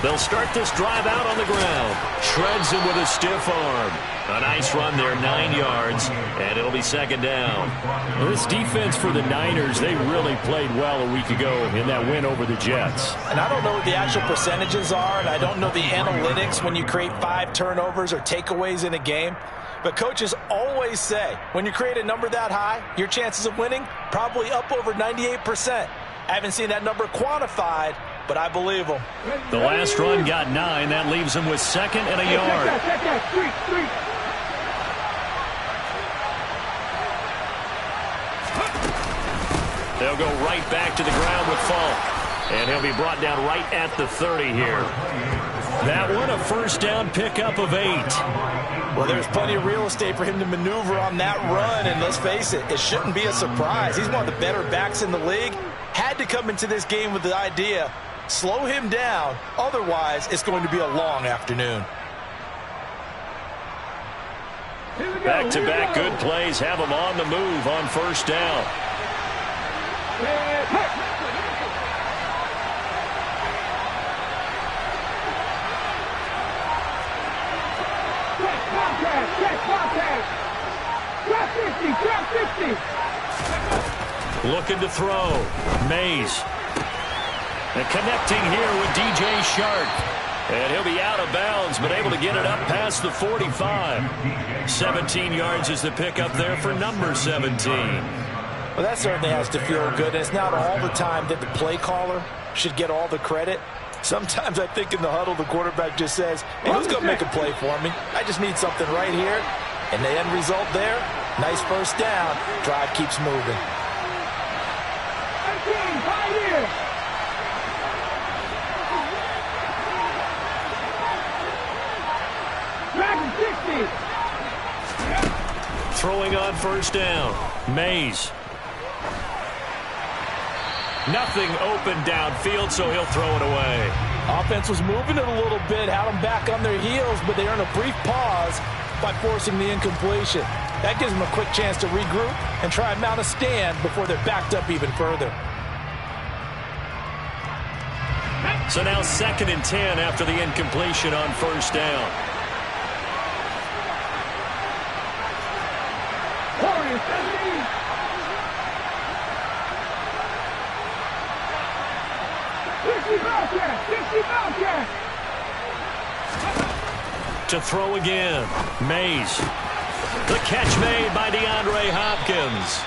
They'll start this drive out on the ground. Shreds him with a stiff arm. A nice run there, 9 yards, and it'll be second down. This defense for the Niners, they really played well a week ago in that win over the Jets. And I don't know what the actual percentages are, and I don't know the analytics when you create 5 turnovers or takeaways in a game. But coaches always say, when you create a number that high, your chances of winning probably up over 98%. I haven't seen that number quantified, but I believe them. The last run got 9. That leaves them with second and a yard. They'll go right back to the ground with Falk. And he'll be brought down right at the 30 here. That one, a first down pickup of 8. Well, there's plenty of real estate for him to maneuver on that run. And let's face it, it shouldn't be a surprise. He's one of the better backs in the league. Had to come into this game with the idea, slow him down. Otherwise, it's going to be a long afternoon. Back-to-back good plays have him on the move on first down. Looking to throw. Mays. And connecting here with DJ Shark. And he'll be out of bounds, but able to get it up past the 45. 17 yards is the pickup there for number 17. Well, that certainly has to feel good. And it's not all the time that the play caller should get all the credit. Sometimes I think in the huddle, the quarterback just says, hey, who's going to make a play for me? I just need something right here. And the end result there, nice first down. Drive keeps moving. Throwing on first down. Mays. Nothing open downfield, so he'll throw it away. Offense was moving it a little bit, had them back on their heels, but they earn a brief pause by forcing the incompletion. That gives them a quick chance to regroup and try and mount a stand before they're backed up even further. So now 2nd and 10 after the incompletion on first down. To throw again. Mays. The catch made by DeAndre Hopkins.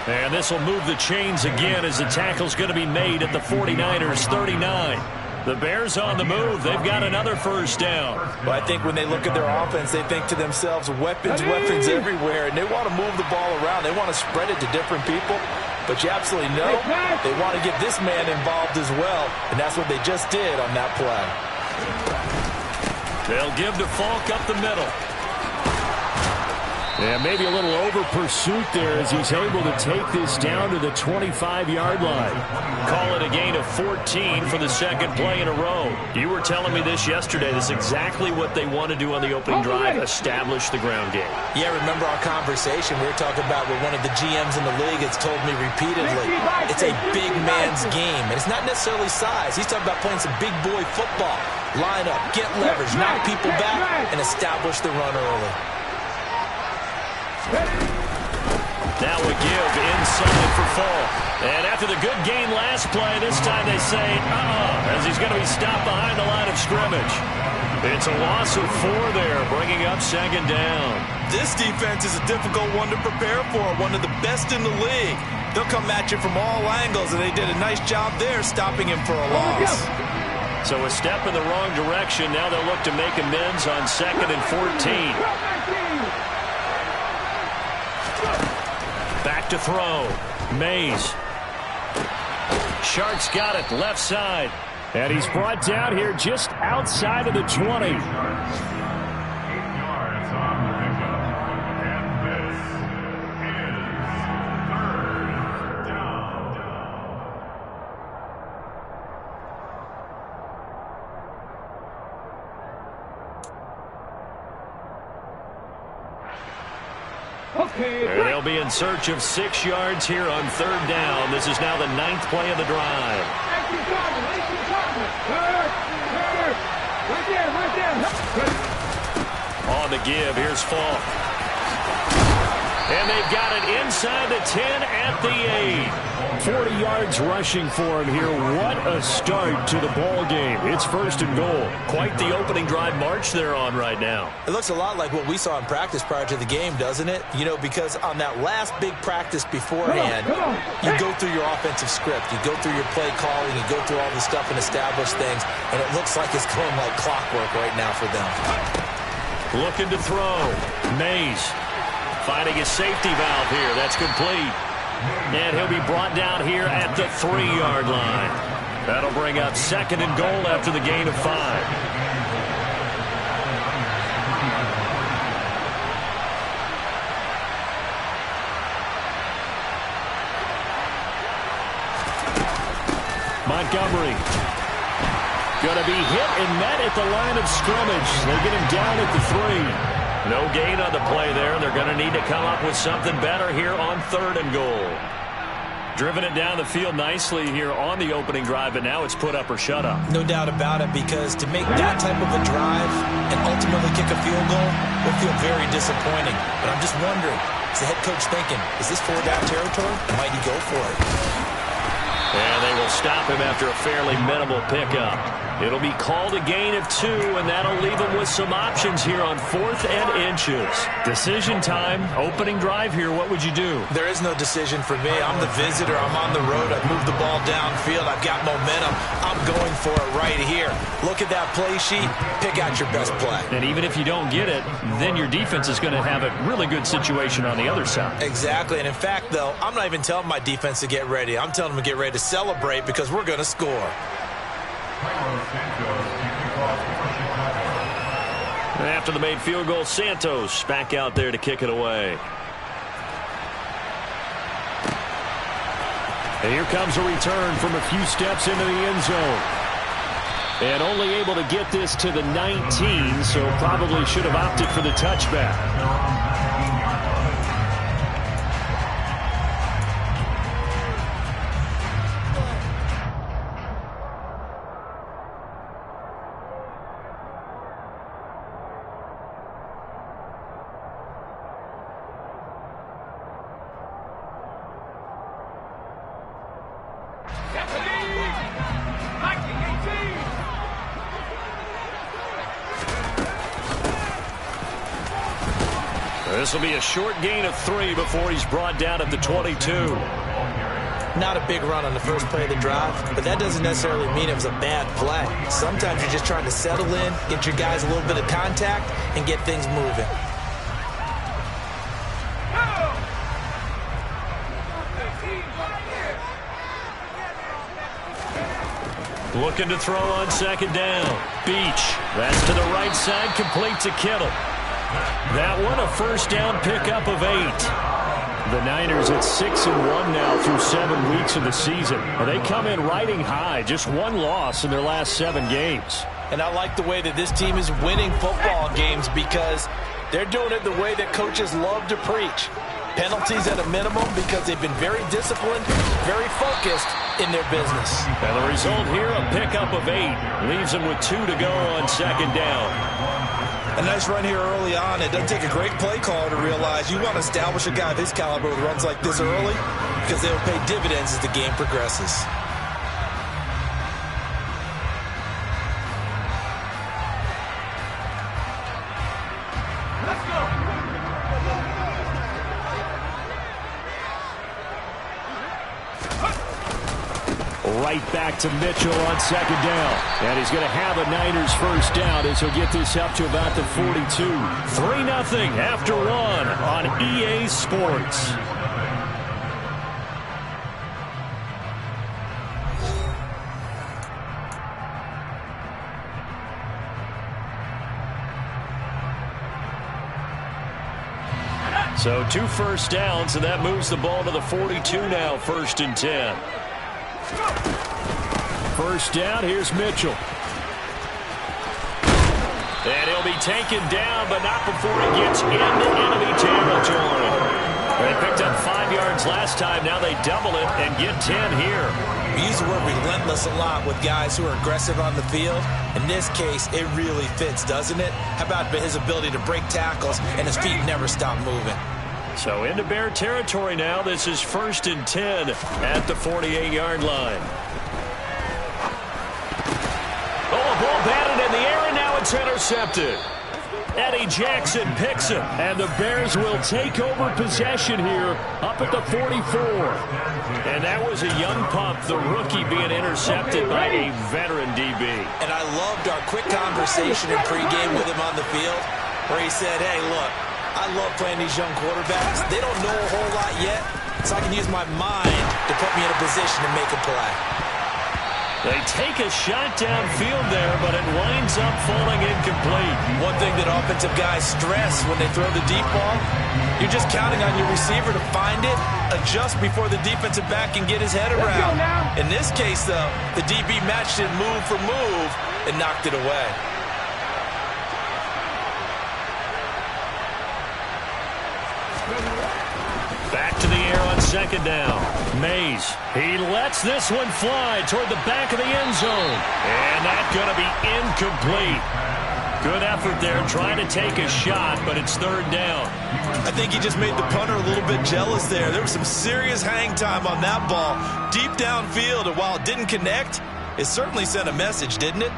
And this will move the chains again as the tackle's going to be made at the 49ers 39. The Bears on the move. They've got another first down. Well, I think when they look at their offense, they think to themselves, weapons everywhere. And they want to move the ball around. They want to spread it to different people. But you absolutely know they want to get this man involved as well. And that's what they just did on that play. They'll give to Falk up the middle. Yeah, maybe a little over pursuit there as he's able to take this down to the 25-yard line. Call it a gain of 14 for the second play in a row. You were telling me this yesterday. This is exactly what they want to do on the opening drive, establish the ground game. Yeah, remember our conversation. We were talking about what one of the GMs in the league has told me repeatedly. It's a big man's game, and it's not necessarily size. He's talking about playing some big boy football. Line up, get leverage, knock people back, and establish the run early. Now a give inside for Falk. And after the good game last play, this time they say, as he's going to be stopped behind the line of scrimmage. It's a loss of 4 there, bringing up 2nd down. This defense is a difficult one to prepare for, one of the best in the league. They'll come at you from all angles, and they did a nice job there stopping him for a loss. So a step in the wrong direction. Now they'll look to make amends on 2nd and 14. Back to throw. Mays. Shark's got it left side. And he's brought down here just outside of the 20. And they'll be in search of 6 yards here on 3rd down. This is now the 9th play of the drive. On the give, here's Falk. And they've got it inside the 10 at the 8. 40 yards rushing for him here. What a start to the ball game. It's 1st and goal. Quite the opening drive march they're on right now. It looks a lot like what we saw in practice prior to the game, doesn't it? You know, because on that last big practice beforehand, you go through your offensive script. You go through your play calling. You go through all the stuff and establish things. And it looks like it's going like clockwork right now for them. Looking to throw. Mays finding a safety valve here. That's complete. And he'll be brought down here at the 3-yard line. That'll bring up 2nd and goal after the gain of 5. Montgomery. Going to be hit and met at the line of scrimmage. They get him down at the 3. No gain on the play there. They're going to need to come up with something better here on 3rd and goal. Driven it down the field nicely here on the opening drive, but now it's put up or shut up. No doubt about it, because to make that type of a drive and ultimately kick a field goal will feel very disappointing. But I'm just wondering, is the head coach thinking, is this 4-down territory? Might he go for it? And they will stop him after a fairly minimal pickup. It'll be called a gain of 2, and that'll leave them with some options here on 4th and inches. Decision time, opening drive here. What would you do? There is no decision for me. I'm the visitor. I'm on the road. I've moved the ball downfield. I've got momentum. I'm going for it right here. Look at that play sheet. Pick out your best play. And even if you don't get it, then your defense is going to have a really good situation on the other side. Exactly. And in fact, though, I'm not even telling my defense to get ready. I'm telling them to get ready to celebrate, because we're going to score. After the made field goal, Santos back out there to kick it away. And here comes a return from a few steps into the end zone. And only able to get this to the 19, so probably should have opted for the touchback. This will be a short gain of 3 before he's brought down at the 22. Not a big run on the first play of the drive, but that doesn't necessarily mean it was a bad play. Sometimes you're just trying to settle in, get your guys a little bit of contact, and get things moving. Looking to throw on 2nd down. Beach. That's to the right side, complete to Kittle. That one a first down pickup of 8. The Niners at 6-1 now through 7 weeks of the season. They come in riding high, just 1 loss in their last 7 games. And I like the way that this team is winning football games, because they're doing it the way that coaches love to preach. Penalties at a minimum, because they've been very disciplined, very focused in their business. And the result here, a pickup of 8. Leaves them with 2 to go on 2nd down. A nice run here early on. It doesn't take a great play caller to realize you want to establish a guy of his caliber with runs like this early, because they'll pay dividends as the game progresses. Right back to Mitchell on 2nd down. And he's going to have a Niners first down as he'll get this up to about the 42. 3-0 after 1 on EA Sports. So 2 first downs, and that moves the ball to the 42 now, 1st and 10. First down, here's Mitchell. And he'll be taken down, but not before he gets into enemy territory. They picked up 5 yards last time. Now they double it and get 10 here. We use the word relentless a lot with guys who are aggressive on the field. In this case, it really fits, doesn't it? How about his ability to break tackles and his feet never stop moving? So into Bear territory now. This is 1st and 10 at the 48-yard line. Oh, a ball batted in the air, and now it's intercepted. Eddie Jackson picks it, and the Bears will take over possession here up at the 44. And that was a young pup, the rookie being intercepted by a veteran DB. And I loved our quick conversation in pregame with him on the field where he said, hey, look, I love playing these young quarterbacks. They don't know a whole lot yet, so I can use my mind to put me in a position to make a play. They take a shot downfield there, but it winds up falling incomplete. One thing that offensive guys stress when they throw the deep ball, you're just counting on your receiver to find it, adjust before the defensive back can get his head around. In this case, though, the DB matched it move for move and knocked it away. Back to the air on 2nd down. Mays, he lets this one fly toward the back of the end zone. And that's going to be incomplete. Good effort there trying to take a shot, but it's 3rd down. I think he just made the punter a little bit jealous there. There was some serious hang time on that ball. Deep downfield, and while it didn't connect, it certainly sent a message, didn't it?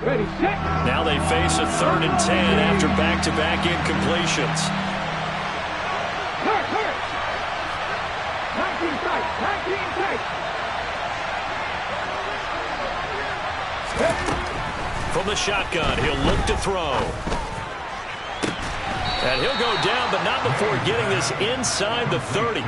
Ready, set. Now they face a 3rd and 10 after back-to-back incompletions. From the shotgun, he'll look to throw. And he'll go down, but not before getting this inside the 30.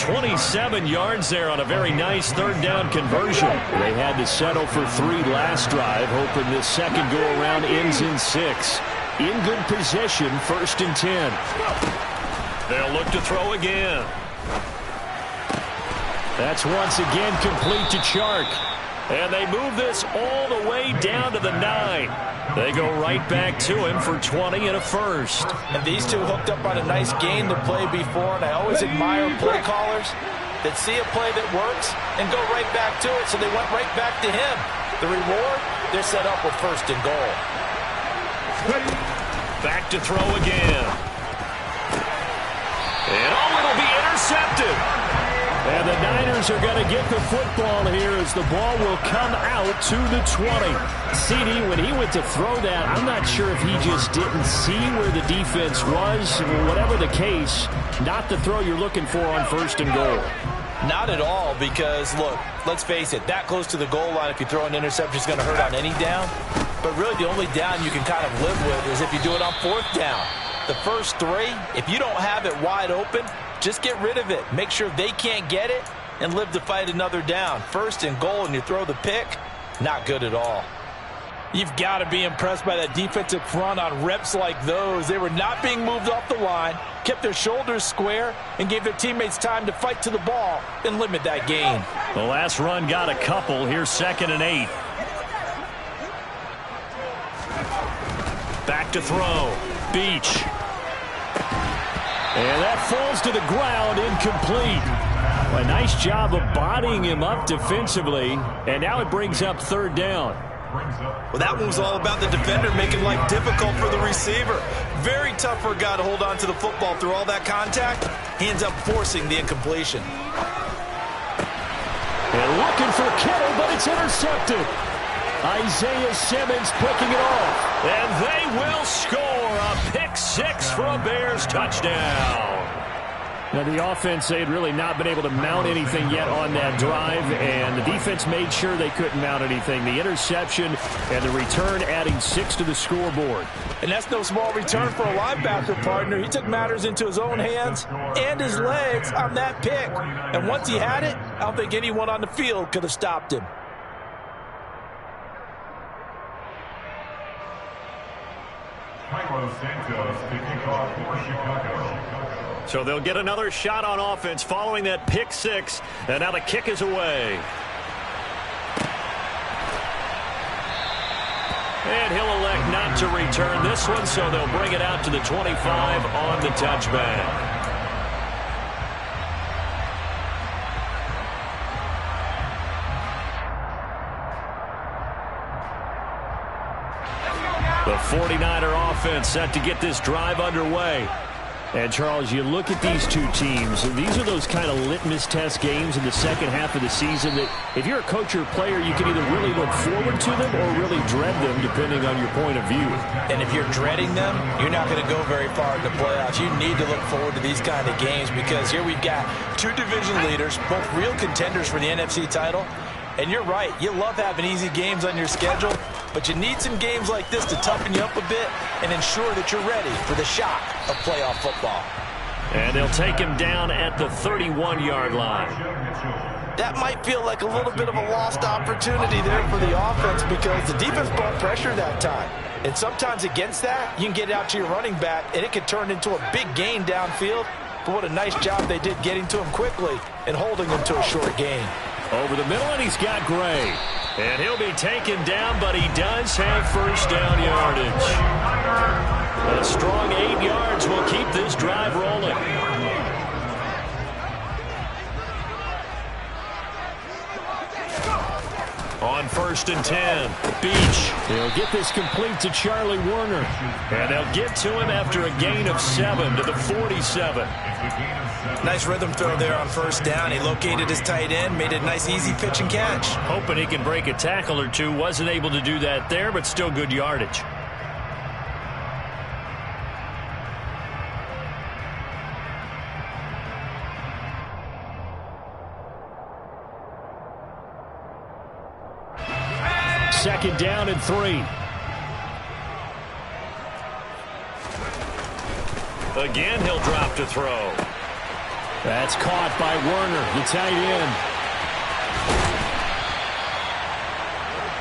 27 yards there on a very nice 3rd down conversion. They had to settle for 3 last drive, hoping this second go-around ends in 6. In good position, 1st and 10. They'll look to throw again. That's once again complete to Chark. And they move this all the way down to the 9. They go right back to him for 20 and a first. And these two hooked up on a nice game to play before, and I always admire play callers that see a play that works and go right back to it, so they went right back to him. The reward, they're set up with 1st and goal. Back to throw again. And oh, it'll be intercepted. And the Niners are going to get the football here as the ball will come out to the 20. CD, when he went to throw that, I'm not sure if he just didn't see where the defense was. Whatever the case, not the throw you're looking for on 1st and goal. Not at all, because, look, let's face it, that close to the goal line, if you throw an interception, is going to hurt on any down. But really, the only down you can kind of live with is if you do it on 4th down. The first 3, if you don't have it wide open, just get rid of it. Make sure they can't get it and live to fight another down. 1st and goal, and you throw the pick, not good at all. You've got to be impressed by that defensive front on reps like those. They were not being moved off the line, kept their shoulders square, and gave their teammates time to fight to the ball and limit that gain. The last run got a couple. Here's 2nd and 8. Back to throw. Beach. And that falls to the ground, incomplete. A nice job of bodying him up defensively, and now it brings up 3rd down. Well, that one was all about the defender making life difficult for the receiver. Very tough for a guy to hold on to the football through all that contact. He ends up forcing the incompletion. And looking for Kittle, but it's intercepted. Isaiah Simmons picking it off. And they will score a pick-6 for a Bears touchdown. Now, the offense, they had really not been able to mount anything yet on that drive, and the defense made sure they couldn't mount anything. The interception and the return adding 6 to the scoreboard. And that's no small return for a linebacker, partner. He took matters into his own hands and his legs on that pick. And once he had it, I don't think anyone on the field could have stopped him. So they'll get another shot on offense following that pick-6, and now the kick is away. And he'll elect not to return this one, so they'll bring it out to the 25 on the touchback. The 49er offense set to get this drive underway. And, Charles, you look at these two teams, and these are those kind of litmus test games in the second half of the season that if you're a coach or a player, you can either really look forward to them or really dread them, depending on your point of view. And if you're dreading them, you're not going to go very far in the playoffs. You need to look forward to these kind of games because here we've got two division leaders, both real contenders for the NFC title. And you're right, you love having easy games on your schedule, but you need some games like this to toughen you up a bit and ensure that you're ready for the shock of playoff football. And they'll take him down at the 31-yard line. That might feel like a little bit of a lost opportunity there for the offense because the defense brought pressure that time. And sometimes against that, you can get out to your running back, and it can turn into a big gain downfield. But what a nice job they did getting to him quickly and holding him to a short gain. Over the middle, and he's got Gray. And he'll be taken down, but he does have first down yardage. A strong 8 yards will keep this drive rolling. On 1st and 10, Beach. They'll get this complete to Charlie Warner. And they'll get to him after a gain of 7 to the 47. Nice rhythm throw there on first down. He located his tight end, made a nice easy pitch and catch. Hoping he can break a tackle or two. Wasn't able to do that there, but still good yardage. Second down and 3. Again, he'll drop to throw. That's caught by Werner, the tight end.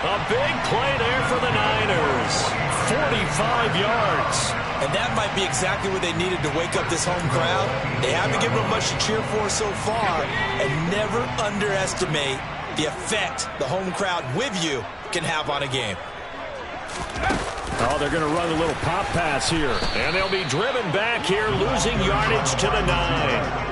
A big play there for the Niners. 45 yards. And that might be exactly what they needed to wake up this home crowd. They haven't given them much to cheer for so far. And never underestimate the effect the home crowd with you can have on a game. Oh, they're going to run a little pop pass here. And they'll be driven back here, losing yardage to the 9.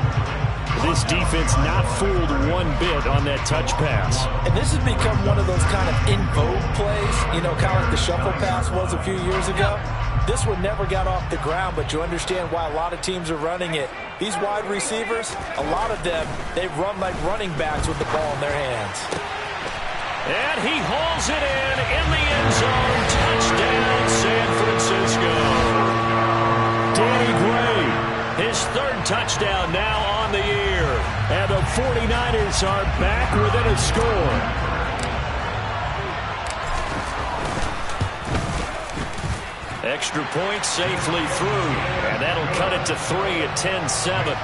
This defense not fooled one bit on that touch pass. And this has become one of those kind of in vogue plays, you know, kind of like the shuffle pass was a few years ago. This one never got off the ground, but you understand why a lot of teams are running it. These wide receivers, a lot of them, they run like running backs with the ball in their hands. And he hauls it in the end zone. Touchdown, San Francisco. Danny Gray, his 3rd touchdown now on the year. And the 49ers are back within a score. Extra point safely through. And that'll cut it to 3 at 10-7.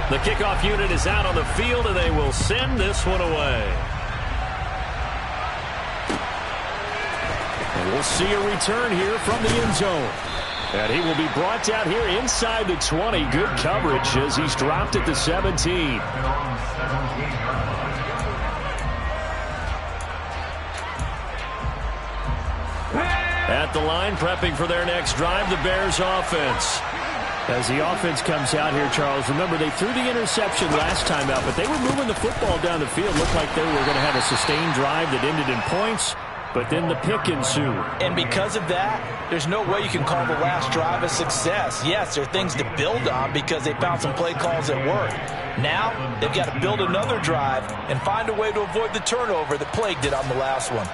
The kickoff unit is out on the field, and they will send this one away. And we'll see a return here from the end zone. And he will be brought down here inside the 20. Good coverage as he's dropped at the 17. At the line, prepping for their next drive, the Bears offense. As the offense comes out here, Charles, remember they threw the interception last time out, but they were moving the football down the field. Looked like they were going to have a sustained drive that ended in points, but then the pick ensued. And because of that, there's no way you can call the last drive a success. Yes, there are things to build on because they found some play calls that work. Now, they've got to build another drive and find a way to avoid the turnover that plagued it on the last one.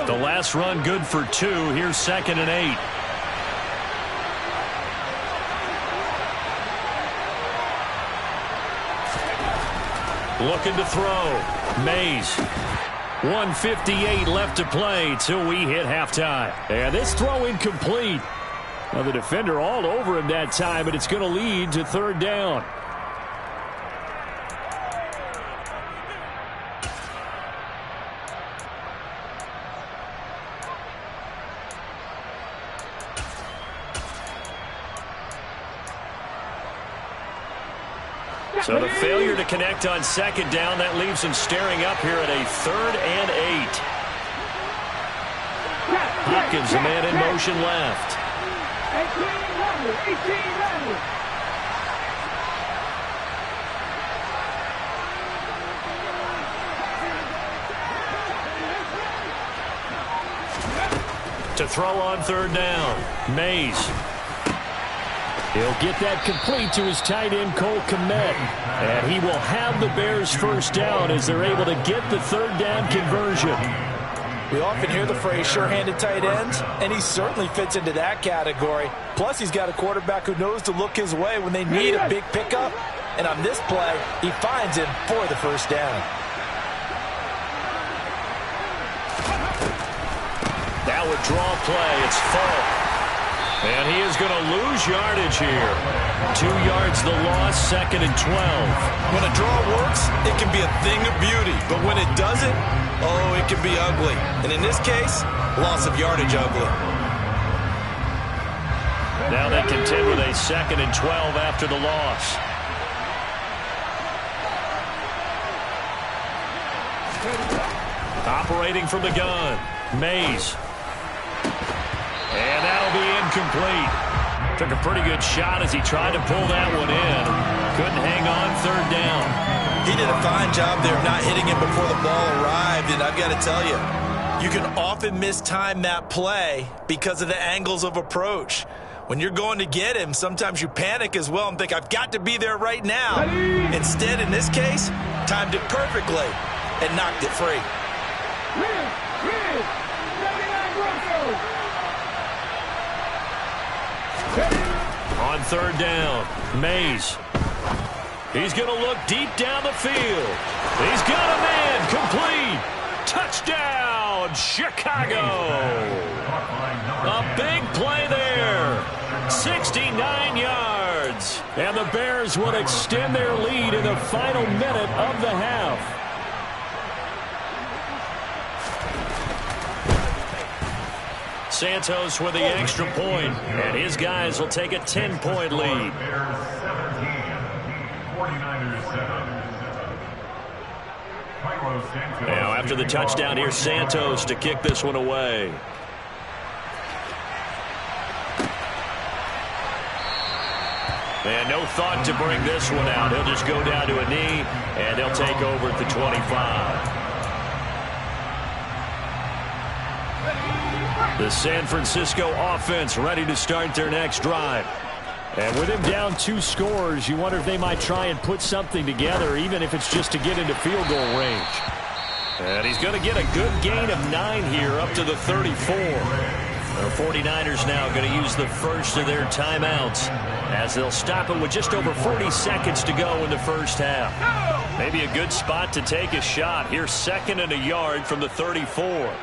The last run good for 2. Here's 2nd and 8. Looking to throw. Mays. 1:58 left to play till we hit halftime. And this throw incomplete. Now the defender all over him that time, but it's going to lead to 3rd down. So the failure to connect on second down, that leaves him staring up here at a 3rd and 8. Hopkins, the man in motion left. 18 to throw on 3rd down. Mays. He'll get that complete to his tight end, Cole Kmet. And he will have the Bears first down as they're able to get the 3rd down conversion. We often hear the phrase sure-handed tight ends, and he certainly fits into that category. Plus, he's got a quarterback who knows to look his way when they need a big pickup. And on this play, he finds him for the first down. That would draw play. It's Falk. And he is going to lose yardage here. 2 yards the loss, 2nd and 12. When a draw works, it can be a thing of beauty. But when it doesn't, oh, it can be ugly. And in this case, loss of yardage ugly. Now they contend with a 2nd and 12 after the loss. Operating from the gun, Mays. And that'll be incomplete. Took a pretty good shot as he tried to pull that one in. Couldn't hang on 3rd down. He did a fine job there of not hitting him before the ball arrived. And I've got to tell you, you can often mistime that play because of the angles of approach. When you're going to get him, sometimes you panic as well and think, I've got to be there right now. Instead, in this case, timed it perfectly and knocked it free. On 3rd down, Mays. He's going to look deep down the field. He's got a man complete. Touchdown, Chicago. A big play there. 69 yards. And the Bears would extend their lead in the final minute of the half. Santos with the extra point, and his guys will take a 10-point lead. Now after the touchdown, here's Santos to kick this one away. And no thought to bring this one out. He'll just go down to a knee, and they'll take over at the 25. The San Francisco offense ready to start their next drive. And with him down 2 scores, you wonder if they might try and put something together, even if it's just to get into field goal range. And he's going to get a good gain of 9 here up to the 34. The 49ers now going to use the first of their timeouts as they'll stop it with just over 40 seconds to go in the first half. Maybe a good spot to take a shot. Here's 2nd and a yard from the 34.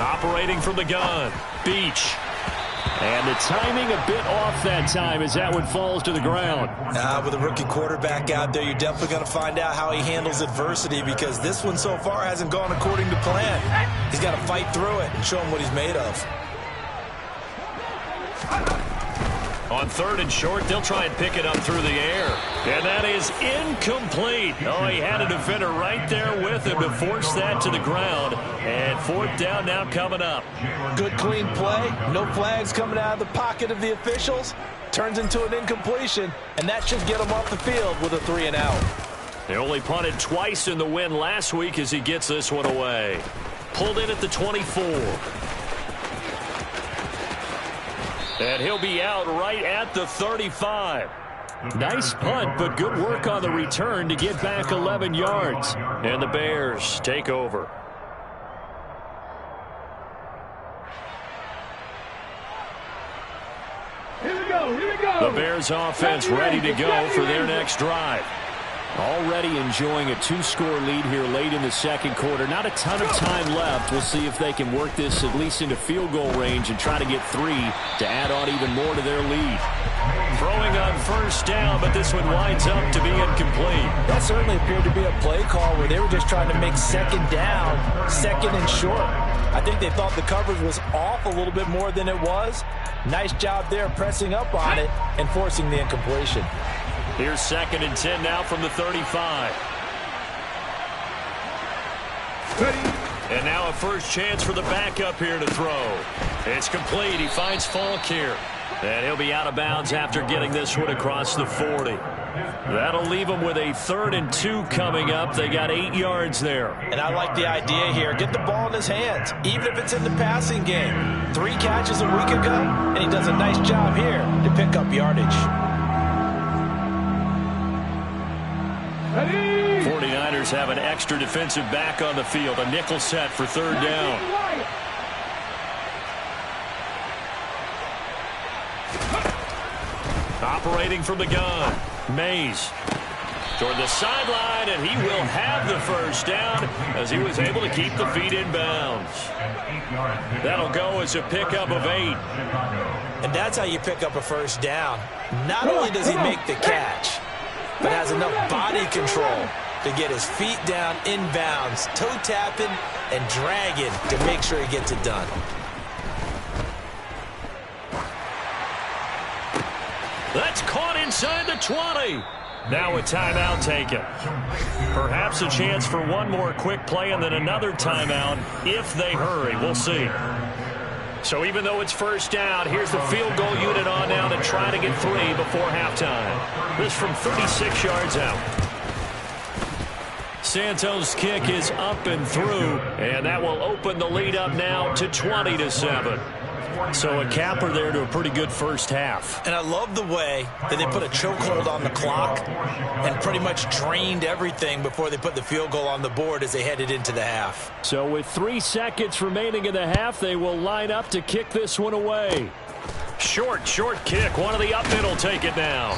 Operating from the gun, Beach. And the timing a bit off that time as that one falls to the ground. With a rookie quarterback out there, you're definitely going to find out how he handles adversity because this one so far hasn't gone according to plan. He's got to fight through it and show him what he's made of. On 3rd and short, they'll try and pick it up through the air. And that is incomplete. Oh, he had a defender right there with him to force that to the ground. And 4th down now coming up. Good clean play. No flags coming out of the pocket of the officials. Turns into an incompletion, and that should get him off the field with a 3 and out. They only punted twice in the win last week as he gets this one away. Pulled in at the 24. And he'll be out right at the 35. Nice punt, but good work on the return to get back 11 yards. And the Bears take over. Here we go. The Bears offense ready to go for their next drive. Already enjoying a 2-score lead here late in the second quarter. Not a ton of time left. We'll see if they can work this at least into field goal range and try to get 3 to add on even more to their lead. Throwing on first down, but this one winds up to be incomplete. That certainly appeared to be a play call where they were just trying to make second down, second and short. I think they thought the coverage was off a little bit more than it was. Nice job there pressing up on it and forcing the incompletion. Here's 2nd and 10 now from the 35. And now a first chance for the backup here to throw. It's complete. He finds Falk here. And he'll be out of bounds after getting this one across the 40. That'll leave them with a 3rd and 2 coming up. They got 8 yards there. And I like the idea here. Get the ball in his hands, even if it's in the passing game. 3 catches a week ago, and he does a nice job here to pick up yardage. 49ers have an extra defensive back on the field. A nickel set for 3rd down. Operating from the gun, Mays toward the sideline, and he will have the first down as he was able to keep the feet in bounds. That'll go as a pickup of 8. And that's how you pick up a first down. Not only does he make the catch, but has enough body control to get his feet down in bounds, toe tapping and dragging to make sure he gets it done. That's caught inside the 20. Now a timeout taken. Perhaps a chance for one more quick play and then another timeout if they hurry. We'll see. So even though it's first down, here's the field goal unit on now to try to get 3 before halftime. This from 36 yards out. Santos' kick is up and through, and that will open the lead up now to 20-7. So a capper there to a pretty good first half. And I love the way that they put a chokehold on the clock and pretty much drained everything before they put the field goal on the board as they headed into the half. So with 3 seconds remaining in the half, they will line up to kick this one away. Short kick. One of the up mid will take it now.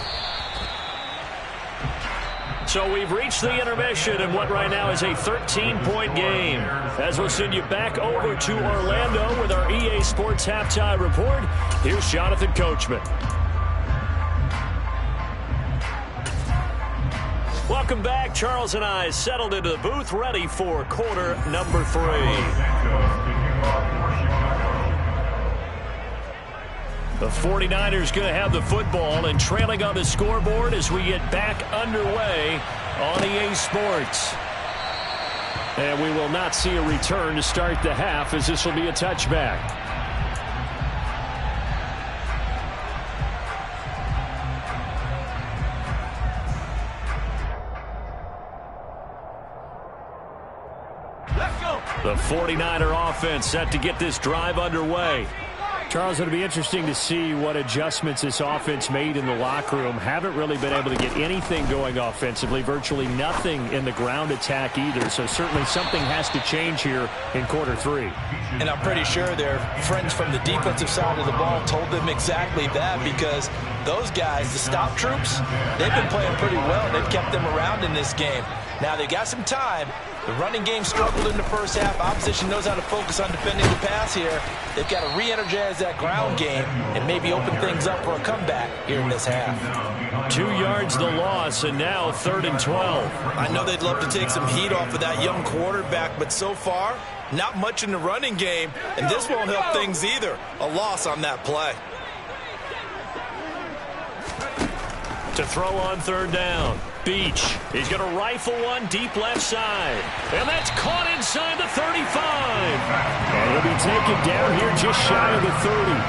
So we've reached the intermission in what right now is a 13-point game. As we'll send you back over to Orlando with our EA Sports Halftime Report, here's Jonathan Coachman. Welcome back. Charles and I settled into the booth, ready for quarter number 3. The 49ers going to have the football and trailing on the scoreboard as we get back underway on EA Sports. And we will not see a return to start the half as this will be a touchback. Let's go. The 49er offense set to get this drive underway. Charles, it'll be interesting to see what adjustments this offense made in the locker room. Haven't really been able to get anything going offensively, virtually nothing in the ground attack either. So certainly something has to change here in quarter 3. And I'm pretty sure their friends from the defensive side of the ball told them exactly that, because those guys, the stop troops, they've been playing pretty well. They've kept them around in this game. Now they got some time. The running game struggled in the first half. Opposition knows how to focus on defending the pass here. They've got to re-energize that ground game and maybe open things up for a comeback here in this half. 2 yards the loss, and now 3rd and 12. I know they'd love to take some heat off of that young quarterback, but so far, not much in the running game, and this won't help things either. A loss on that play. To throw on 3rd down. Beach. He's going to rifle one deep left side. And that's caught inside the 35. And he'll be taken down here just shy of the 30.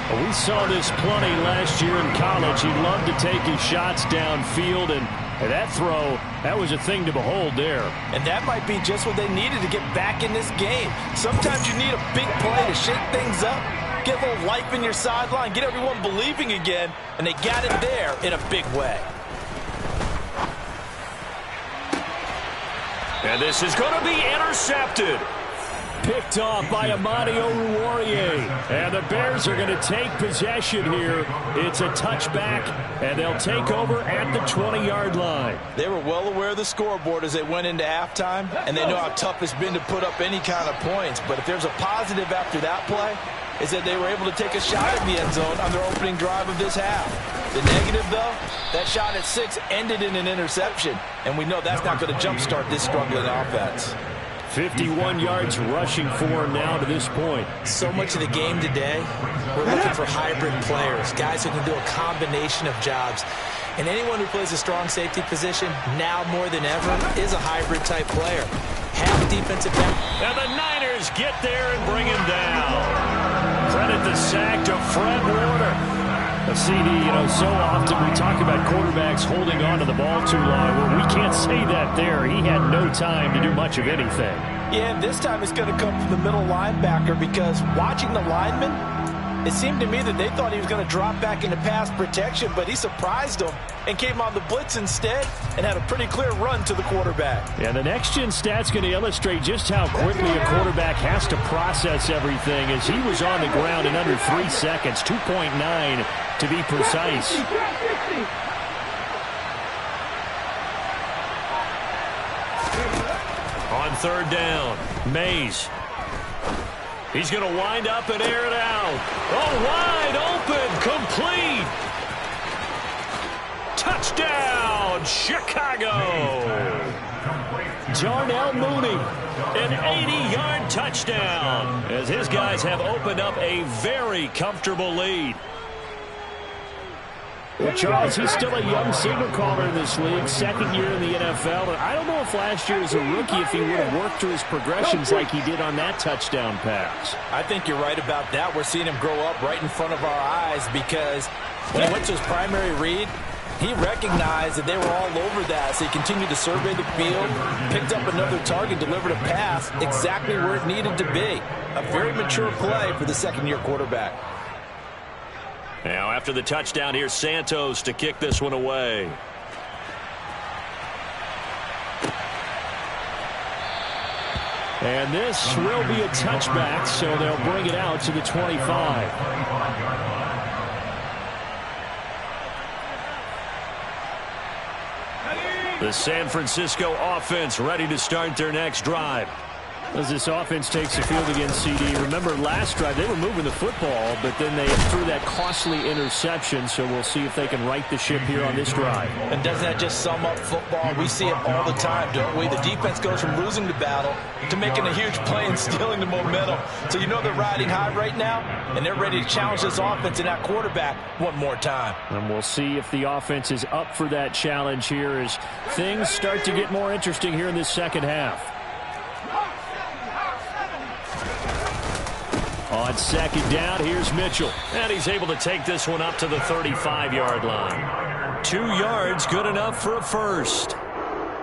Well, we saw this plenty last year in college. He loved to take his shots downfield, and that throw, that was a thing to behold there. And that might be just what they needed to get back in this game. Sometimes you need a big play to shake things up, get a little life in your sideline, get everyone believing again, and they got it there in a big way. And this is going to be intercepted. picked off by Amani Oruwariye. And the Bears are going to take possession here. It's a touchback, and they'll take over at the 20-yard line. They were well aware of the scoreboard as they went into halftime, and they know how tough it's been to put up any kind of points. But if there's a positive after that play, is that they were able to take a shot at the end zone on their opening drive of this half. The negative, though, that shot at 6 ended in an interception, and we know that's not going to jumpstart this struggling offense. 51 yards rushing for him now to this point. So much of the game today, we're looking for hybrid players, guys who can do a combination of jobs. And anyone who plays a strong safety position, now more than ever, is a hybrid-type player. Half defensive back. And the Niners get there and bring him down. Credit the sack to Fred Warner. A CD, so often we talk about quarterbacks holding on to the ball too long. Well, we can't say that there. He had no time to do much of anything. Yeah, and this time it's going to come from the middle linebacker because watching the lineman, it seemed to me that they thought he was going to drop back into pass protection, but he surprised them and came on the blitz instead and had a pretty clear run to the quarterback. Yeah, the next-gen stat's going to illustrate just how quickly a quarterback has to process everything as he was on the ground in under 3 seconds, 2.9 to be precise. On third down, Mays. He's going to wind up and air it out. Oh, wide open, complete. Touchdown, Chicago. Darnell Mooney, an 80-yard touchdown, as his guys have opened up a very comfortable lead. Well, Charles, he's still a young signal caller in this league, second year in the NFL. And I don't know if last year as a rookie if he would have worked through his progressions like he did on that touchdown pass. I think you're right about that. We're seeing him grow up right in front of our eyes because when he went to his primary read, he recognized that they were all over that, so he continued to survey the field, picked up another target, delivered a pass exactly where it needed to be. A very mature play for the second-year quarterback. Now, after the touchdown, here's Santos to kick this one away. And this will be a touchback, so they'll bring it out to the 25. The San Francisco offense ready to start their next drive. As this offense takes the field against CD, remember last drive they were moving the football, but then they threw that costly interception, so we'll see if they can right the ship here on this drive. And doesn't that just sum up football? We see it all the time, don't we? The defense goes from losing the battle to making a huge play and stealing the momentum. So you know they're riding high right now, and they're ready to challenge this offense and that quarterback one more time. And we'll see if the offense is up for that challenge here as things start to get more interesting here in this second half. On second down, here's Mitchell. And he's able to take this one up to the 35-yard line. 2 yards, good enough for a first.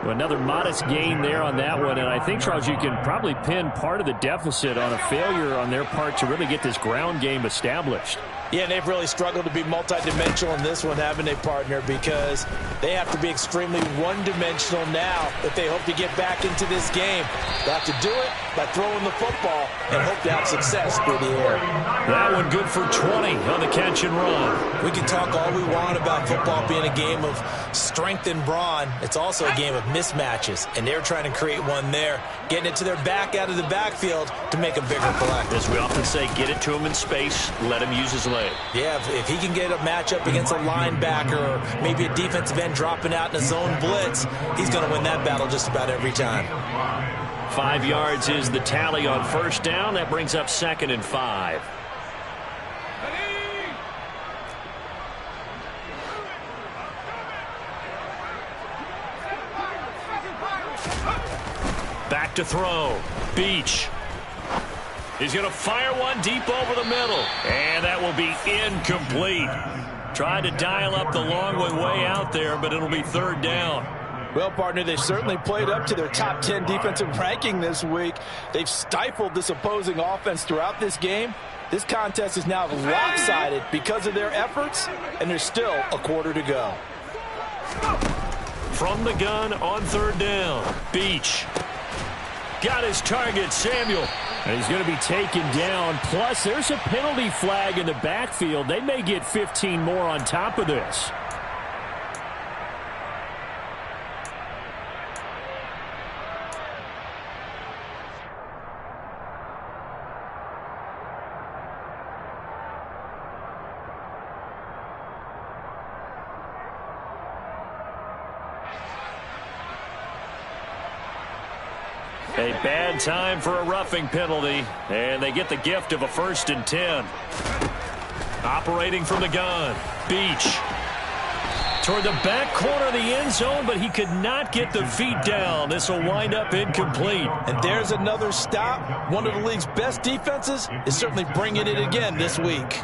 Well, another modest gain there on that one. And I think, Charles, you can probably pin part of the deficit on a failure on their part to really get this ground game established. Yeah, and they've really struggled to be multidimensional in this one, haven't they, partner? Because they have to be extremely one-dimensional now if they hope to get back into this game. They have to do it by throwing the football and hope to have success through the air. That one good for 20 on the catch and run. We can talk all we want about football being a game of strength and brawn. It's also a game of mismatches, and they're trying to create one there, getting it to their back out of the backfield to make a bigger play. As we often say, get it to him in space, let him use his leg. Yeah, if he can get a matchup against a linebacker or maybe a defensive end dropping out in a zone blitz, he's going to win that battle just about every time. 5 yards is the tally on first down. That brings up 2nd and 5. Back to throw. Beach. He's going to fire one deep over the middle. And that will be incomplete. Tried to dial up the long one way out there, but it'll be 3rd down. Well, partner, they've certainly played up to their top 10 defensive ranking this week. They've stifled this opposing offense throughout this game. This contest is now lopsided because of their efforts, and there's still a quarter to go. From the gun on 3rd down. Beach. Got his target, Samuel. And he's going to be taken down. Plus, there's a penalty flag in the backfield. They may get 15 more on top of this. A bad time for a roughing penalty, and they get the gift of a 1st and 10. Operating from the gun, Beach. Toward the back corner of the end zone, but he could not get the feet down. This will wind up incomplete. And there's another stop. One of the league's best defenses is certainly bringing it again this week.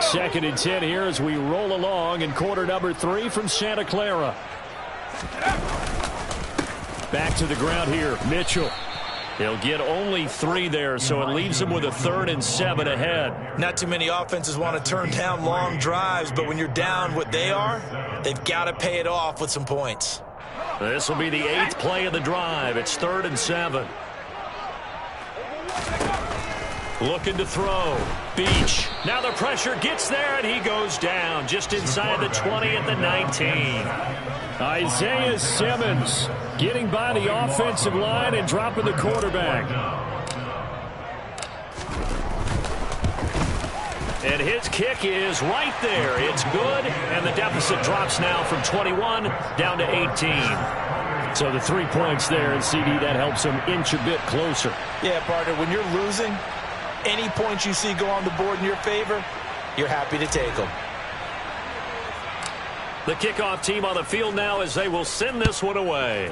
2nd and 10 here as we roll along in quarter number 3 from Santa Clara. Back to the ground here, Mitchell. He'll get only 3 there, so it leaves him with a 3rd and 7 ahead. Not too many offenses want to turn down long drives, but when you're down what they are, they've got to pay it off with some points. This will be the 8th play of the drive. It's 3rd and 7. Looking to throw. Beach. Now the pressure gets there, and he goes down just inside the 20 at the 19. Isaiah Simmons getting by the offensive line and dropping the quarterback. And his kick is right there. It's good, and the deficit drops now from 21 down to 18. So the 3 points there, and CD, that helps him inch a bit closer. Yeah, partner, when you're losing, any points you see go on the board in your favor, you're happy to take them. The kickoff team on the field now as they will send this one away.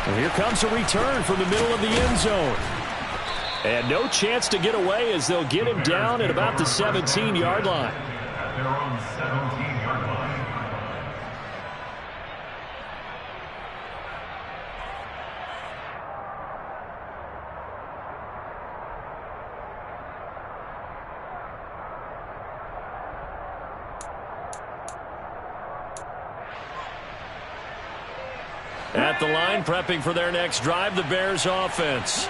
And here comes a return from the middle of the end zone. And no chance to get away as they'll get him down at about the 17-yard line. At their own 17-yard line. At the line, prepping for their next drive, the Bears offense.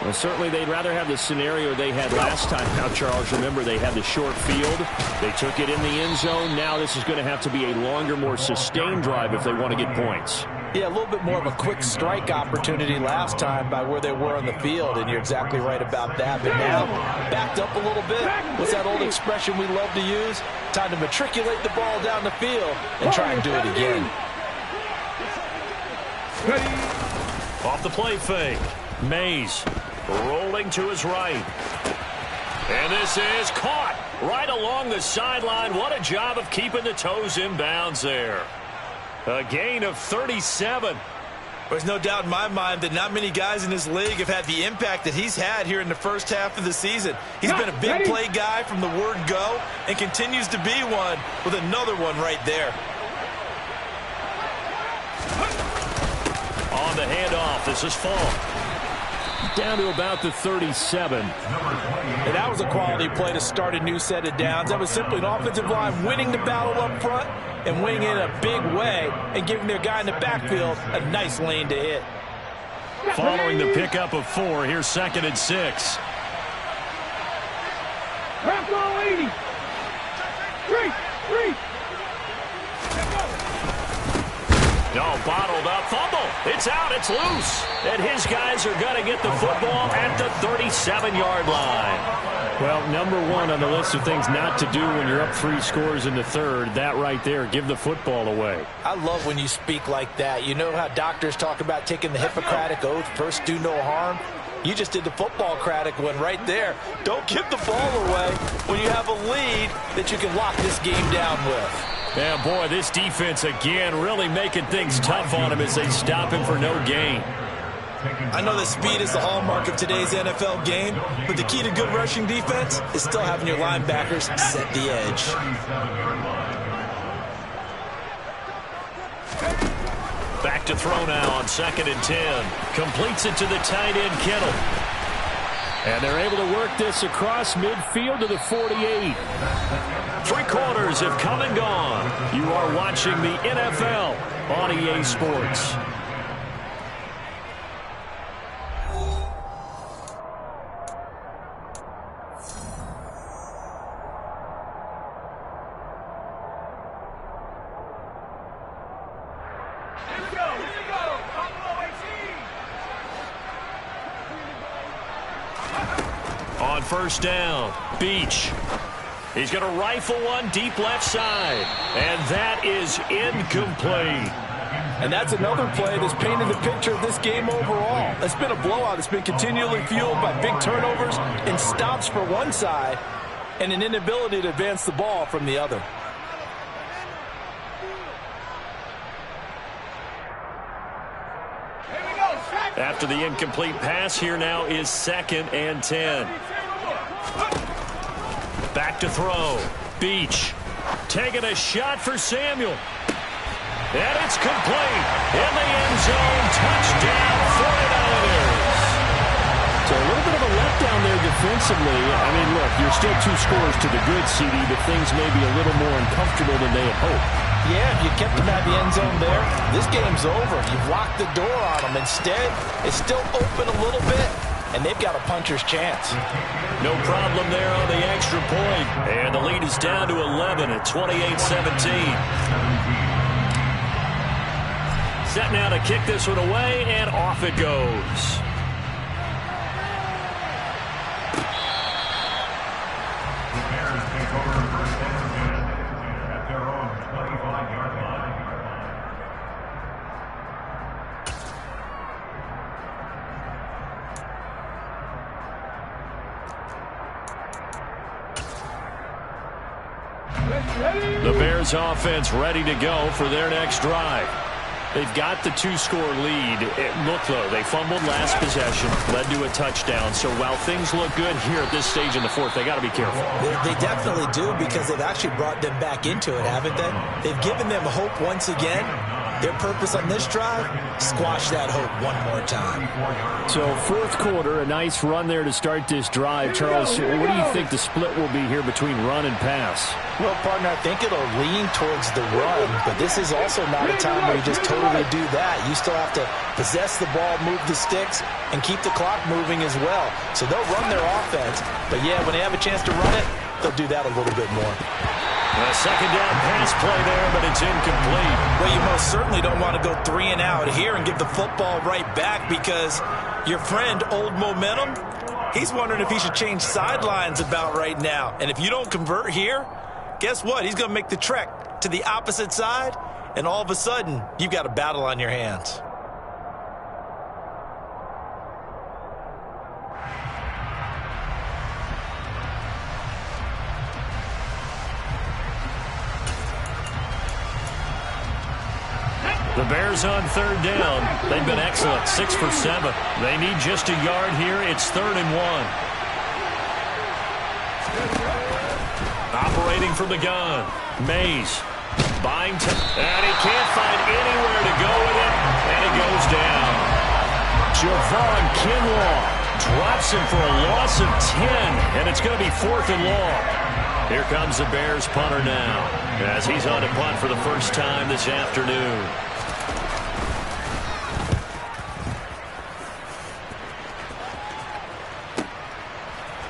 Well, certainly they'd rather have the scenario they had last time. Now, Charles, remember, they had the short field. They took it in the end zone. Now this is going to have to be a longer, more sustained drive if they want to get points. Yeah, a little bit more of a quick strike opportunity last time by where they were on the field, and you're exactly right about that. But now, backed up a little bit. What's that old expression we love to use? Time to matriculate the ball down the field and try and do it again. Off the play fake. Mays rolling to his right. And this is caught right along the sideline. What a job of keeping the toes in bounds there. A gain of 37. There's no doubt in my mind that not many guys in this league have had the impact that he's had here in the first half of the season. He's been a big play guy from the word go and continues to be one with another one right there. On the handoff, this is Falk. Down to about the 37. And that was a quality play to start a new set of downs. That was simply an offensive line winning the battle up front and winning it in a big way and giving their guy in the backfield a nice lane to hit. Following the pickup of 4, here's 2nd and 6. Rambo 80. 3. No, bottled up. Fumble. It's out. It's loose. And his guys are going to get the football at the 37-yard line. Well, number 1 on the list of things not to do when you're up 3 scores in the third. That right there, give the football away. I love when you speak like that. You know how doctors talk about taking the Hippocratic Oath, first do no harm? You just did the football-cratic one right there. Don't give the ball away when you have a lead that you can lock this game down with. Yeah, boy, this defense again really making things tough on him as they stop him for no gain. I know that speed is the hallmark of today's NFL game, but the key to good rushing defense is still having your linebackers set the edge. Back to throw now on 2nd and 10. Completes it to the tight end, Kittle. And they're able to work this across midfield to the 48. 3 quarters have come and gone. You are watching the NFL on EA Sports. first down. Beach. He's going to rifle one deep left side. And that is incomplete. And that's another play that's painted the picture of this game overall. It's been a blowout. It's been continually fueled by big turnovers and stops for one side and an inability to advance the ball from the other. After the incomplete pass, here now is 2nd and 10. Back to throw. Beach taking a shot for Samuel. And it's complete. In the end zone. Touchdown, 49ers. So a little bit of a letdown there defensively. I mean, look, you're still 2 scores to the good, CD, but things may be a little more uncomfortable than they had hoped. Yeah, if you kept them at the end zone there, this game's over. You've locked the door on them. Instead, it's still open a little bit, and they've got a puncher's chance. No problem there on the extra point. And the lead is down to 11 at 28-17. Set now to kick this one away, and off it goes. The Bears take over first and 10 at their own 25-yard line. The Bears offense ready to go for their next drive. They've got the 2-score lead. Look, though, they fumbled last possession, led to a touchdown. So while things look good here at this stage in the fourth, they got to be careful. They definitely do, because they've actually brought them back into it, haven't they? They've given them hope once again. Their purpose on this drive, squash that hope one more time. So fourth quarter, a nice run there to start this drive. Charles, what do you think the split will be here between run and pass? Well, partner, I think it'll lean towards the run, but this is also not a time where you just totally do that. You still have to possess the ball, move the sticks, and keep the clock moving as well. So they'll run their offense, but yeah, when they have a chance to run it, they'll do that a little bit more. A second down pass play there, but it's incomplete. Well, you most certainly don't want to go 3 and out here and give the football right back, because your friend, Old Momentum, he's wondering if he should change sidelines about right now. And if you don't convert here, guess what? He's going to make the trek to the opposite side, and all of a sudden, you've got a battle on your hands. The Bears on third down. They've been excellent, 6 for 7. They need just a yard here. It's 3rd and 1. Operating from the gun. Mays. Buying time. And he can't find anywhere to go with it. And it goes down. Javon Kinlaw drops him for a loss of 10. And it's going to be 4th and long. Here comes the Bears punter now, as he's on to punt for the first time this afternoon.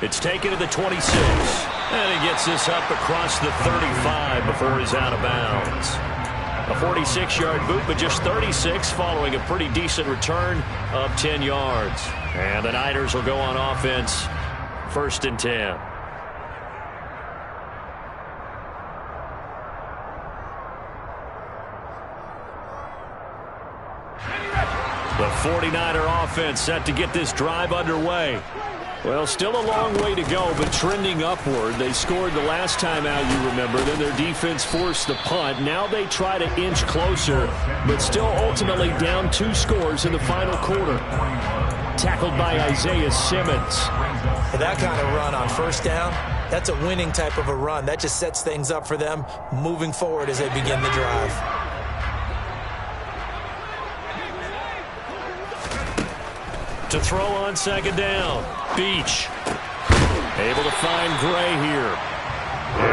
It's taken to the 26. And he gets this up across the 35 before he's out of bounds. A 46-yard boot, but just 36 following a pretty decent return of 10 yards. And the Niners will go on offense, 1st and 10. The 49er offense set to get this drive underway. Well, still a long way to go, but trending upward. They scored the last time out, you remember. Then their defense forced the punt. Now they try to inch closer, but still ultimately down 2 scores in the final quarter. Tackled by Isaiah Simmons. For that kind of run on first down, that's a winning type of a run. That just sets things up for them moving forward as they begin the drive. To throw on second down. Beach. Able to find Gray here.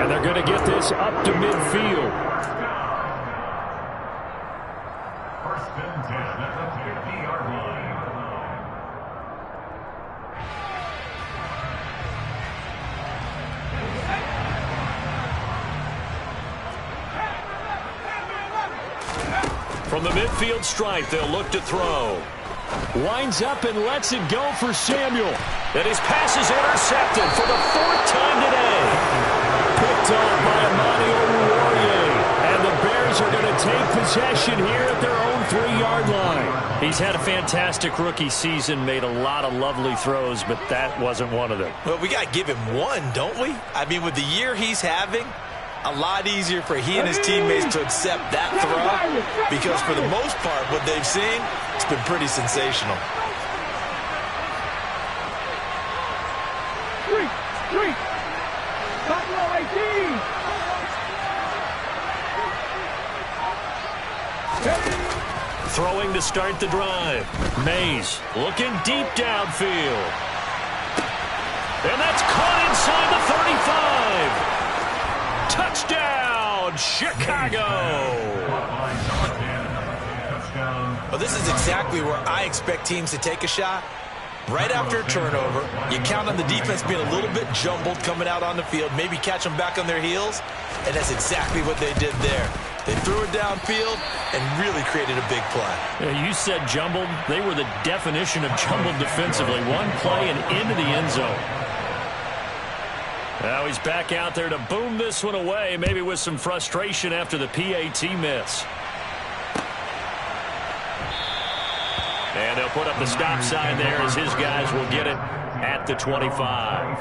And they're going to get this up to midfield. 1st and 10 at the 50-yard line. From the midfield stripe, they'll look to throw. Winds up and lets it go for Samuel. And his pass is intercepted for the 4th time today. Picked off by Amani Oruwariye. And the Bears are going to take possession here at their own 3-yard line. He's had a fantastic rookie season, made a lot of lovely throws, but that wasn't one of them. Well, we got to give him one, don't we? I mean, with the year he's having, a lot easier for he and his teammates to accept that throw because for the most part, what they've seen, it's been pretty sensational. Throwing to start the drive. Mays looking deep downfield. And that's caught inside the 35. Touchdown, Chicago. Well, this is exactly where I expect teams to take a shot. Right after a turnover, you count on the defense being a little bit jumbled coming out on the field, maybe catch them back on their heels, and that's exactly what they did there. They threw it downfield and really created a big play. Yeah, you said jumbled. They were the definition of jumbled defensively. One play and into the end zone. Now he's back out there to boom this one away, maybe with some frustration after the PAT miss. And they'll put up the stop sign there as his guys will get it at the 25.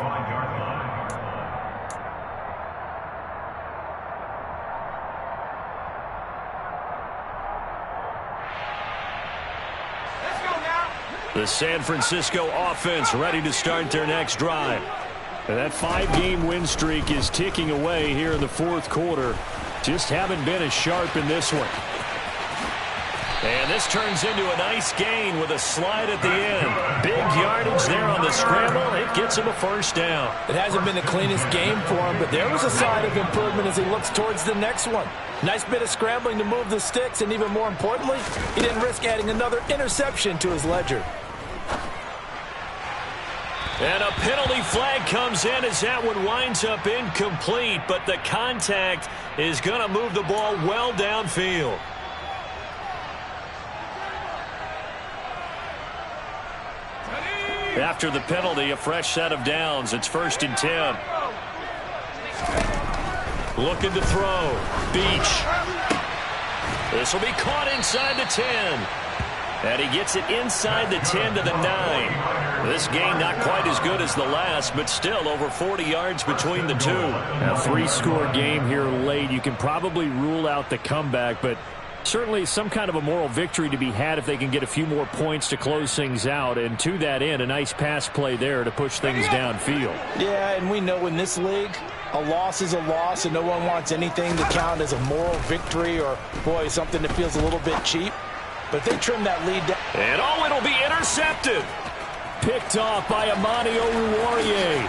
The San Francisco offense ready to start their next drive. And that 5-game win streak is ticking away here in the 4th quarter. Just haven't been as sharp in this one. And this turns into a nice gain with a slide at the end. Big yardage there on the scramble. It gets him a 1st down. It hasn't been the cleanest game for him, but there was a sign of improvement as he looks towards the next one. Nice bit of scrambling to move the sticks, and even more importantly, he didn't risk adding another interception to his ledger. And a penalty flag comes in as that one winds up incomplete, but the contact is going to move the ball well downfield. After the penalty, a fresh set of downs. It's 1st and 10. Looking to throw. Beach. This will be caught inside the 10. And he gets it inside the 10 to the 9. This game not quite as good as the last, but still over 40 yards between the two. A 3-score game here late. You can probably rule out the comeback, but certainly some kind of a moral victory to be had if they can get a few more points to close things out. And to that end, a nice pass play there to push things downfield. Yeah, and we know in this league, a loss is a loss, and no one wants anything to count as a moral victory or, boy, something that feels a little bit cheap. But they trim that lead down. And oh, it'll be intercepted. Picked off by Amani Oruwariye.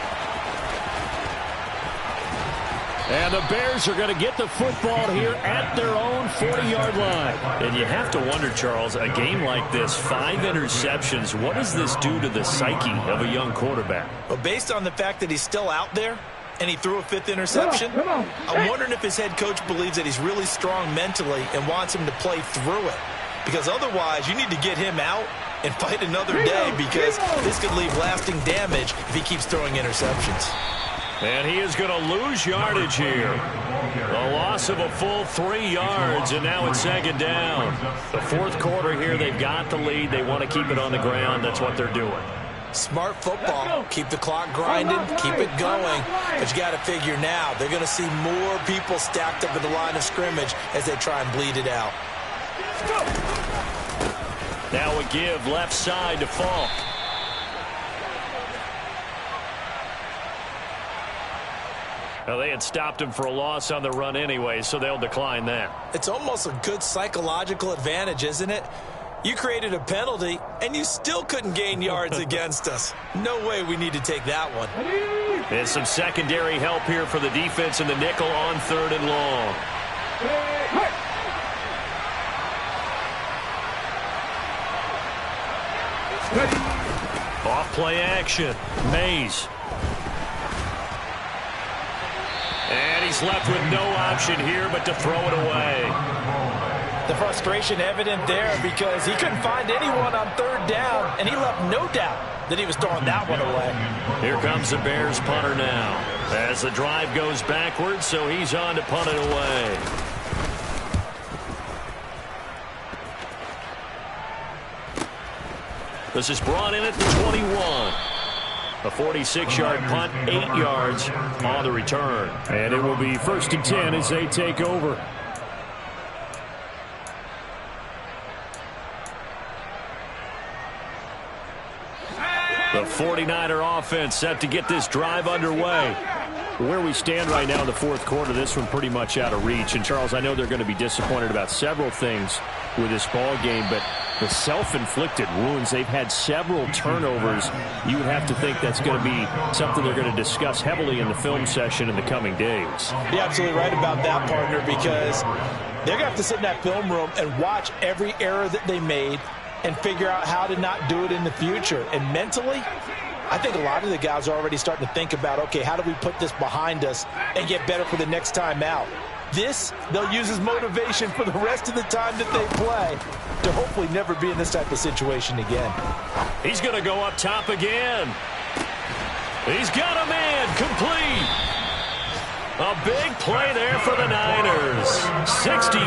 And the Bears are going to get the football here at their own 40-yard line. And you have to wonder, Charles, a game like this, 5 interceptions, what does this do to the psyche of a young quarterback? Well, based on the fact that he's still out there and he threw a 5th interception, I'm wondering if his head coach believes that he's really strong mentally and wants him to play through it. Because otherwise, you need to get him out and fight another day because this could leave lasting damage if he keeps throwing interceptions. And he is going to lose yardage here. A loss of a full 3 yards, and now it's 2nd down. The 4th quarter here, they've got the lead. They want to keep it on the ground. That's what they're doing. Smart football. Keep the clock grinding. Keep it going. But you got to figure now, they're going to see more people stacked up in the line of scrimmage as they try and bleed it out. Now a give left side to Falk. Well, they had stopped him for a loss on the run anyway, so they'll decline that. It's almost a good psychological advantage, isn't it? You created a penalty, and you still couldn't gain yards against us. No way we need to take that one. There's some secondary help here for the defense in the nickel on 3rd and long. Off play action. Mays. And he's left with no option here but to throw it away. The frustration evident there because he couldn't find anyone on third down, and he left no doubt that he was throwing that one away. Here comes the Bears punter now as the drive goes backwards, so he's on to punt it away. This is brought in at the 21. A 46-yard punt, 8 yards on the return. And it will be 1st and 10 as they take over. The 49er offense set to get this drive underway. Where we stand right now in the fourth quarter, this one pretty much out of reach. And, Charles, I know they're going to be disappointed about several things with this ball game, but the self-inflicted wounds, they've had several turnovers. You would have to think that's going to be something they're going to discuss heavily in the film session in the coming days. You're absolutely right about that, partner, because they're going to have to sit in that film room and watch every error that they made and figure out how to not do it in the future. And mentally, I think a lot of the guys are already starting to think about, okay, how do we put this behind us and get better for the next time out? This, they'll use as motivation for the rest of the time that they play to hopefully never be in this type of situation again. He's going to go up top again. He's got a man complete. A big play there for the Niners. 68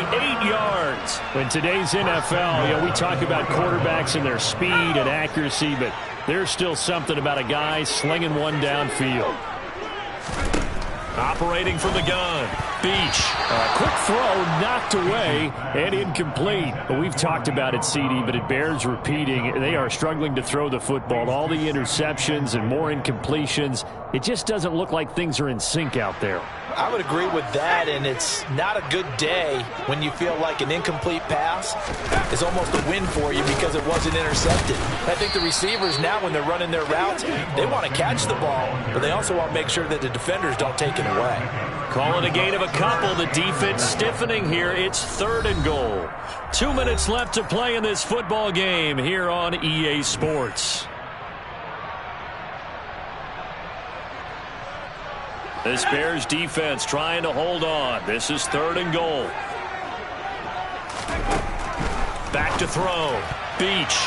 yards. In today's NFL, we talk about quarterbacks and their speed and accuracy, but there's still something about a guy slinging one downfield. Operating from the gun, Beach. A quick throw knocked away and incomplete. But we've talked about it, CD, but it bears repeating. They are struggling to throw the football. All the interceptions and more incompletions. It just doesn't look like things are in sync out there. I would agree with that, and it's not a good day when you feel like an incomplete pass is almost a win for you because it wasn't intercepted. I think the receivers now, when they're running their routes, they want to catch the ball, but they also want to make sure that the defenders don't take it away. Call it a gain of a couple. The defense stiffening here. It's 3rd and goal. 2 minutes left to play in this football game here on EA Sports. This Bears defense trying to hold on. This is 3rd and goal. Back to throw. Beach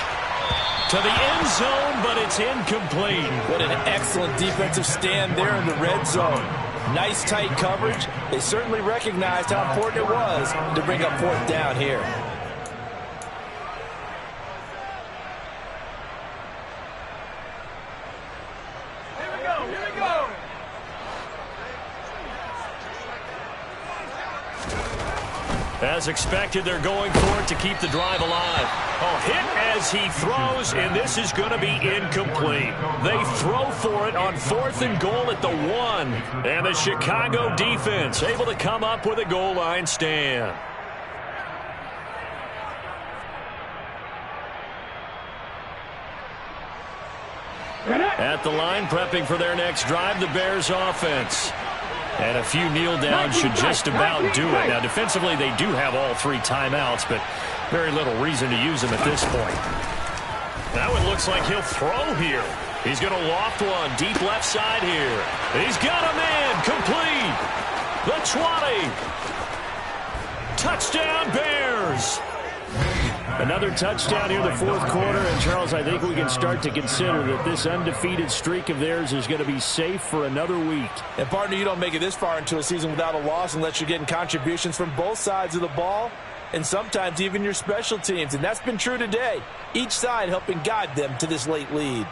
to the end zone, but it's incomplete. What an excellent defensive stand there in the red zone. Nice tight coverage. They certainly recognized how important it was to bring up 4th down here. As expected, they're going for it to keep the drive alive. A hit as he throws, and this is going to be incomplete. They throw for it on 4th and goal at the 1. And the Chicago defense able to come up with a goal line stand. At the line, prepping for their next drive, the Bears offense. And a few kneel downs should just about do it. Now, defensively, they do have all 3 timeouts, but very little reason to use them at this point. Now it looks like he'll throw here. He's going to loft one deep left side here. He's got a man complete. The 20. Touchdown, Bears. Another touchdown here in the fourth quarter. And, Charles, I think we can start to consider that this undefeated streak of theirs is going to be safe for another week. And, partner, you don't make it this far into a season without a loss unless you're getting contributions from both sides of the ball and sometimes even your special teams. And that's been true today. Each side helping guide them to this late lead.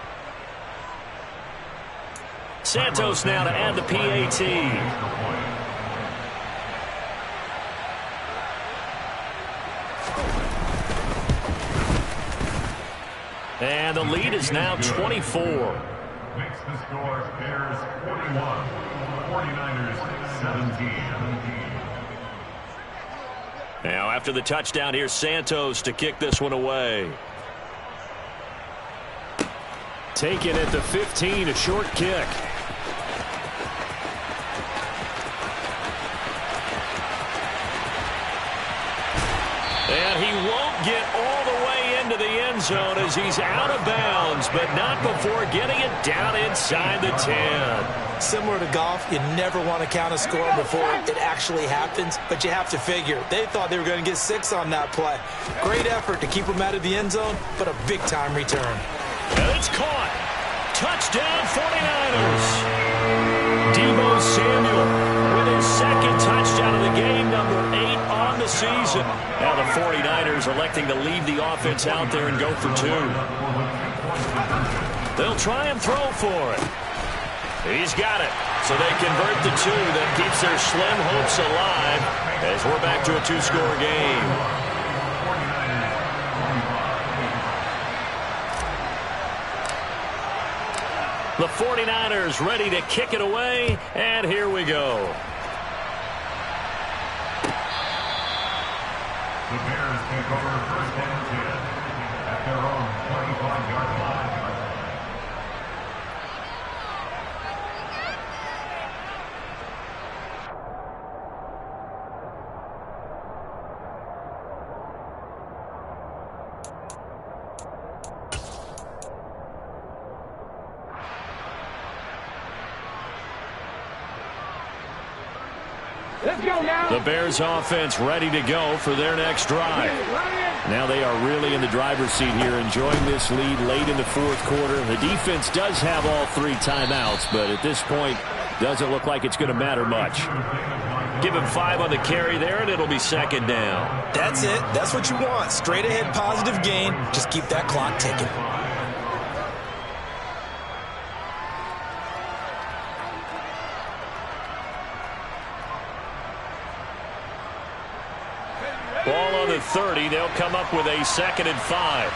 Santos now to add the PAT. And the lead is now 24. Makes the score Bears 41, 49ers 17. Now after the touchdown, here's Santos to kick this one away. Taken at the 15, a short kick. And he won't get all the way into the end zone as he's out of bounds, but not before getting it down inside the 10. Similar to golf, you never want to count a score before it actually happens, but you have to figure they thought they were going to get 6 on that play. Great effort to keep them out of the end zone, but a big-time return. And it's caught. Touchdown 49ers. Deebo Samuel with his second touchdown of the game, number 8 on the season. Now the 49ers electing to leave the offense out there and go for 2. They'll try and throw for it. He's got it. So they convert the 2. That keeps their slim hopes alive as we're back to a 2-score game. The 49ers ready to kick it away, and here we go. The Bears take over first and 10 at their own 25-yard line. The Bears offense ready to go for their next drive. Now they are really in the driver's seat here, enjoying this lead late in the fourth quarter. The defense does have all 3 timeouts, but at this point, doesn't look like it's going to matter much. Give him 5 on the carry there, and it'll be second down. That's it. That's what you want. Straight ahead positive gain. Just keep that clock ticking. Ball on the 30. They'll come up with a 2nd and 5.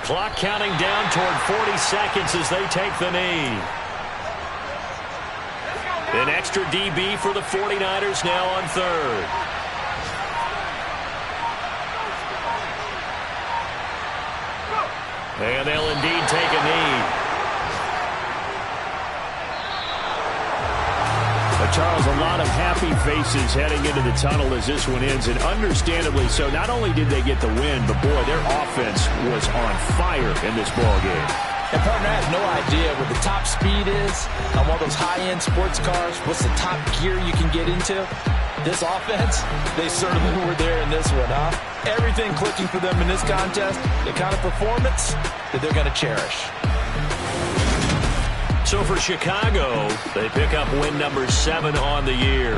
Clock counting down toward 40 seconds as they take the knee. An extra DB for the 49ers now on 3rd. And they'll indeed take a knee. Charles, a lot of happy faces heading into the tunnel as this one ends, and understandably so. Not only did they get the win, but boy, their offense was on fire in this ballgame. And partner, I have no idea what the top speed is on one of those high-end sports cars. What's the top gear you can get into? This offense, they certainly were there in this one, huh? Everything clicking for them in this contest, the kind of performance that they're going to cherish. So for Chicago, they pick up win number 7 on the year.